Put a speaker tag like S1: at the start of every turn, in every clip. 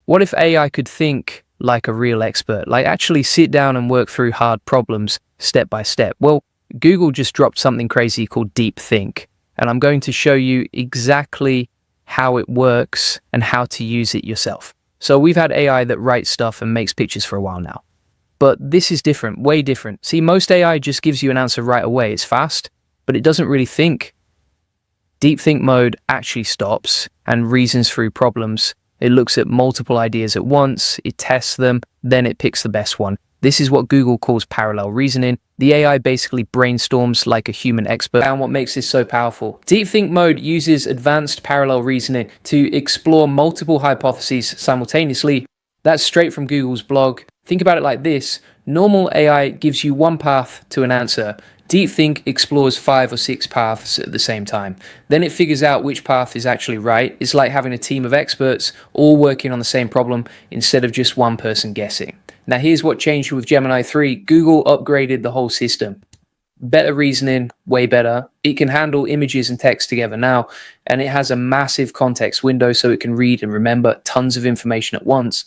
S1: What if AI could think like a real expert, like actually sit down and work through hard problems step by step? Well, Google just dropped something crazy called Deep Think, and I'm going to show you exactly how it works and how to use it yourself. So we've had AI that writes stuff and makes pictures for a while now, but this is different, way different. See, most AI just gives you an answer right away. It's fast, but it doesn't really think. Deep Think mode actually stops and reasons through problems. It looks at multiple ideas at once, it tests them, then it picks the best one. This is what Google calls parallel reasoning. The AI basically brainstorms like a human expert. And what makes this so powerful? Deep Think mode uses advanced parallel reasoning to explore multiple hypotheses simultaneously. That's straight from Google's blog. Think about it like this. Normal AI gives you one path to an answer. Deep Think explores 5 or 6 paths at the same time. Then it figures out which path is actually right. It's like having a team of experts all working on the same problem instead of just one person guessing. Now here's what changed with Gemini 3. Google upgraded the whole system. Better reasoning, way better. It can handle images and text together now, and it has a massive context window so it can read and remember tons of information at once.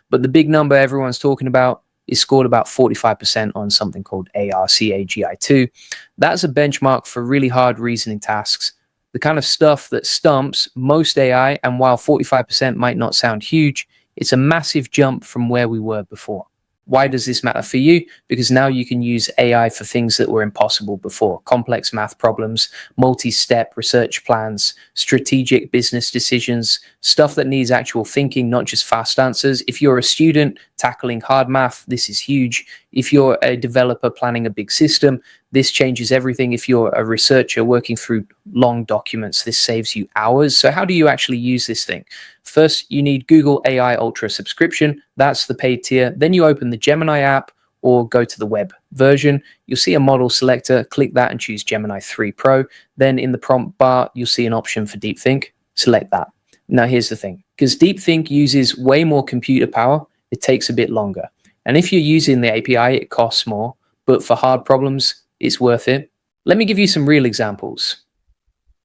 S1: But the big number everyone's talking about is scored about 45% on something called ARCAGI2. That's a benchmark for really hard reasoning tasks, the kind of stuff that stumps most AI, and while 45% might not sound huge, it's a massive jump from where we were before. Why does this matter for you? Because now you can use AI for things that were impossible before. Complex math problems, multi-step research plans, strategic business decisions, stuff that needs actual thinking, not just fast answers. If you're a student tackling hard math, this is huge. If you're a developer planning a big system, this changes everything. If you're a researcher working through long documents, this saves you hours. So how do you actually use this thing? First, you need Google AI Ultra subscription. That's the paid tier. Then you open the Gemini app or go to the web version. You'll see a model selector. Click that and choose Gemini 3 Pro. Then in the prompt bar, you'll see an option for Deep Think. Select that. Now here's the thing. Because Deep Think uses way more computer power, it takes a bit longer. And if you're using the API, it costs more. But for hard problems, it's worth it. Let me give you some real examples.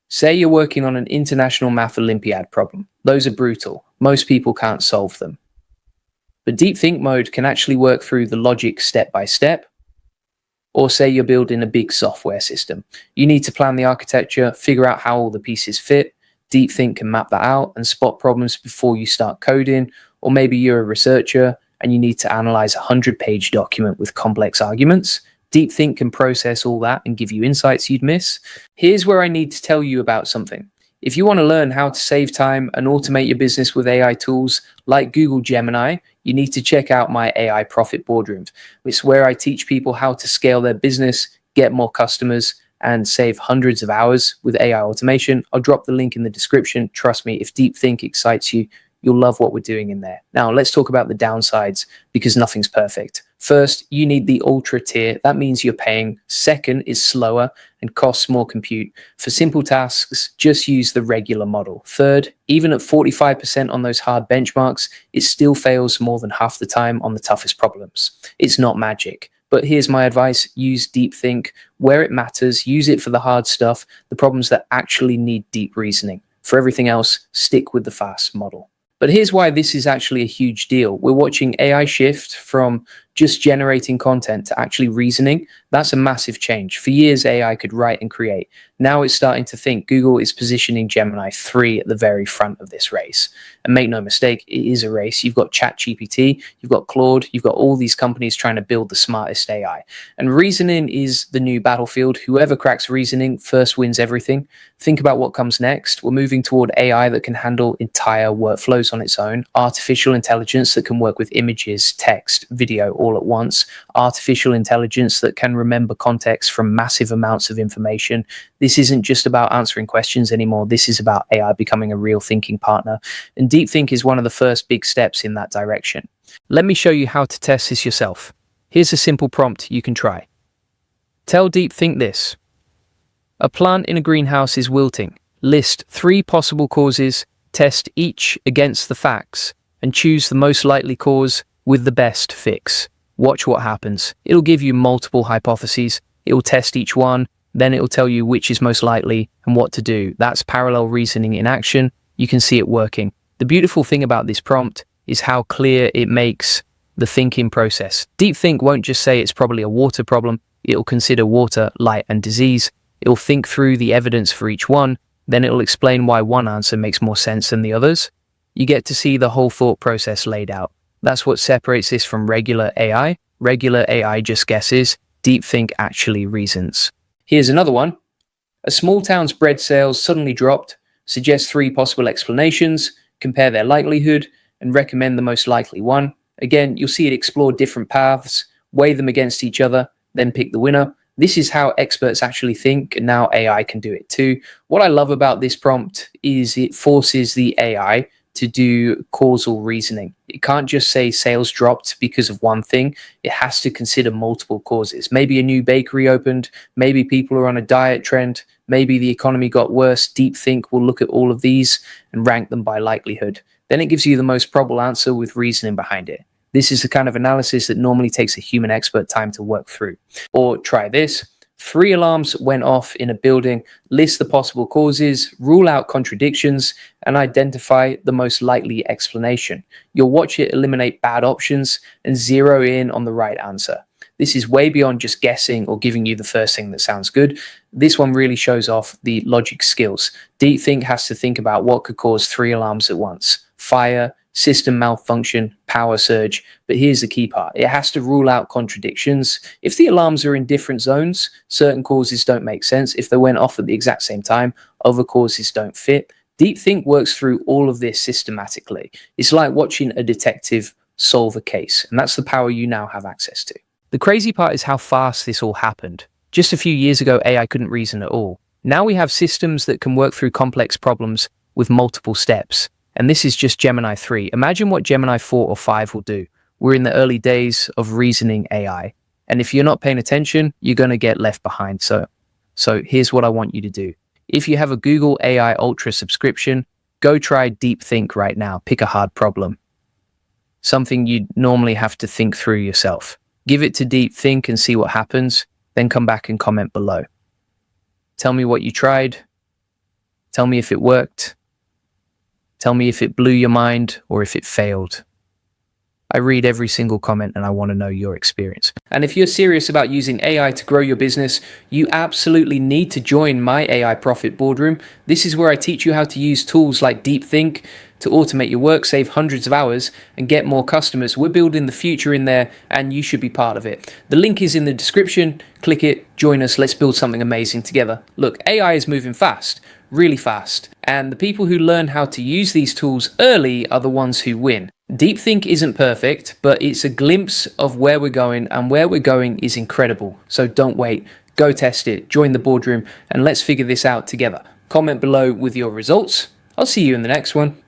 S1: Say you're working on an international math Olympiad problem. Those are brutal. Most people can't solve them. But Deep Think mode can actually work through the logic step by step. Or say you're building a big software system. You need to plan the architecture, figure out how all the pieces fit. Deep Think can map that out and spot problems before you start coding. Or maybe you're a researcher and you need to analyze a 100-page document with complex arguments. Deep Think can process all that and give you insights you'd miss. Here's where I need to tell you about something. If you want to learn how to save time and automate your business with AI tools like Google Gemini, you need to check out my AI Profit Boardrooms. It's where I teach people how to scale their business, get more customers, and save hundreds of hours with AI automation. I'll drop the link in the description. Trust me, if Deep Think excites you, you'll love what we're doing in there. Now, let's talk about the downsides because nothing's perfect. First, you need the ultra tier. That means you're paying. Second is slower and costs more compute. For simple tasks, just use the regular model. Third, even at 45% on those hard benchmarks, it still fails more than half the time on the toughest problems. It's not magic. But here's my advice. Use Deep Think where it matters. Use it for the hard stuff, the problems that actually need deep reasoning. For everything else, stick with the fast model. But here's why this is actually a huge deal. We're watching AI shift from just generating content to actually reasoning. That's a massive change. For years, AI could write and create. Now it's starting to think. Google is positioning Gemini 3 at the very front of this race. And make no mistake, it is a race. You've got ChatGPT, you've got Claude, you've got all these companies trying to build the smartest AI. And reasoning is the new battlefield. Whoever cracks reasoning first wins everything. Think about what comes next. We're moving toward AI that can handle entire workflows on its own. Artificial intelligence that can work with images, text, video, all at once. Artificial intelligence that can remember context from massive amounts of information. This isn't just about answering questions anymore. This is about AI becoming a real thinking partner. And Deep Think is one of the first big steps in that direction. Let me show you how to test this yourself. Here's a simple prompt you can try. Tell Deep Think this. A plant in a greenhouse is wilting. List 3 possible causes, test each against the facts, and choose the most likely cause with the best fix. Watch what happens. It'll give you multiple hypotheses. It will test each one. Then it will tell you which is most likely and what to do. That's parallel reasoning in action. You can see it working. The beautiful thing about this prompt is how clear it makes the thinking process. Deepthink won't just say it's probably a water problem, it'll consider water, light, and disease. It'll think through the evidence for each one, then it'll explain why one answer makes more sense than the others. You get to see the whole thought process laid out. That's what separates this from regular AI. Regular AI just guesses, Deepthink actually reasons. Here's another one. A small town's bread sales suddenly dropped. Suggest 3 possible explanations, compare their likelihood, and recommend the most likely one. Again, you'll see it explore different paths, weigh them against each other, then pick the winner. This is how experts actually think, and now AI can do it too. What I love about this prompt is it forces the AI to do causal reasoning. It can't just say sales dropped because of one thing. It has to consider multiple causes. Maybe a new bakery opened, maybe people are on a diet trend, maybe the economy got worse. Deepthink will look at all of these and rank them by likelihood. Then it gives you the most probable answer with reasoning behind it. This is the kind of analysis that normally takes a human expert time to work through. Or try this. 3 alarms went off in a building, list the possible causes, rule out contradictions, and identify the most likely explanation. You'll watch it eliminate bad options and zero in on the right answer. This is way beyond just guessing or giving you the first thing that sounds good. This one really shows off the logic skills. Deepthink has to think about what could cause 3 alarms at once. Fire, system malfunction, power surge. But here's the key part. It has to rule out contradictions. If the alarms are in different zones, certain causes don't make sense. If they went off at the exact same time, other causes don't fit. Deepthink works through all of this systematically. It's like watching a detective solve a case, and that's the power you now have access to. The crazy part is how fast this all happened. Just a few years ago, AI couldn't reason at all. Now we have systems that can work through complex problems with multiple steps. And this is just Gemini 3. Imagine what Gemini 4 or 5 will do. We're in the early days of reasoning AI. And if you're not paying attention, you're going to get left behind. So here's what I want you to do. If you have a Google AI Ultra subscription, go try Deepthink right now. Pick a hard problem. Something you'd normally have to think through yourself. Give it to Deepthink and see what happens. Then come back and comment below. Tell me what you tried. Tell me if it worked. Tell me if it blew your mind or if it failed. I read every single comment and I want to know your experience. And if you're serious about using AI to grow your business, you absolutely need to join my AI Profit Boardroom. This is where I teach you how to use tools like Deepthink to automate your work, save hundreds of hours, and get more customers. We're building the future in there, and you should be part of it. The link is in the description. Click it, join us, let's build something amazing together. Look, AI is moving fast, really fast, and the people who learn how to use these tools early are the ones who win. Deepthink isn't perfect, but it's a glimpse of where we're going, and where we're going is incredible. So don't wait, go test it, join the boardroom, and let's figure this out together. Comment below with your results. I'll see you in the next one.